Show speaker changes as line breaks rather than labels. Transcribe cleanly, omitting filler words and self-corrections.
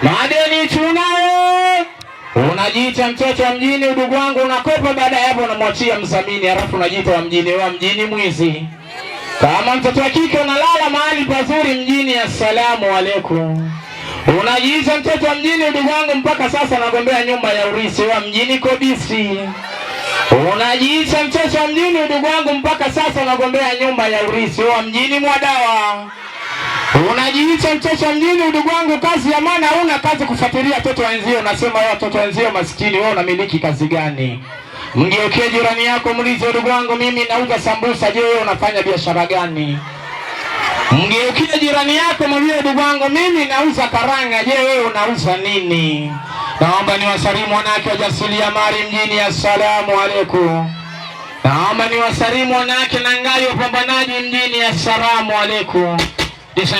Madeni tunayo. Unajiita mtoto wa mjini, udugu wangu, unakopa, baada ya hapo unamwachia msamini, halafu unajiita wa mjini. Wewe mjini mwizi. Kama mtoto wa kike unalala mahali pazuri mjini, assalamu alaikum. Unajiita mtoto wa mjini, udugu wangu, mpaka sasa nagombea nyumba ya urithi. Wewe mjini kobisi. Unajiita mtoto wa mjini, udugu wangu, mpaka sasa unagombea nyumba ya urithi. Wewe mjini mwadawa. Unajiita mtoto wa mjini, udugu wangu, kazi ya maana huna, kazi kufuatilia watoto wenzio. Unasema wewe watoto wenzio maskini, wewe unamiliki kazi gani? Mgeukie jirani yako muulize, udugu wangu, mimi nauza sambusa, je, wewe unafanya biashara gani? Mgeukie jirani yako mwambie, udugu wangu, mimi nauza karanga, je, wewe unauza nini? Naomba niwasalimu wanawake wajasiriamali mjini, assalamu alaikum. Naomba niwasalimu wanawake na ngai wapambanaji mjini, assalamu alaikum. This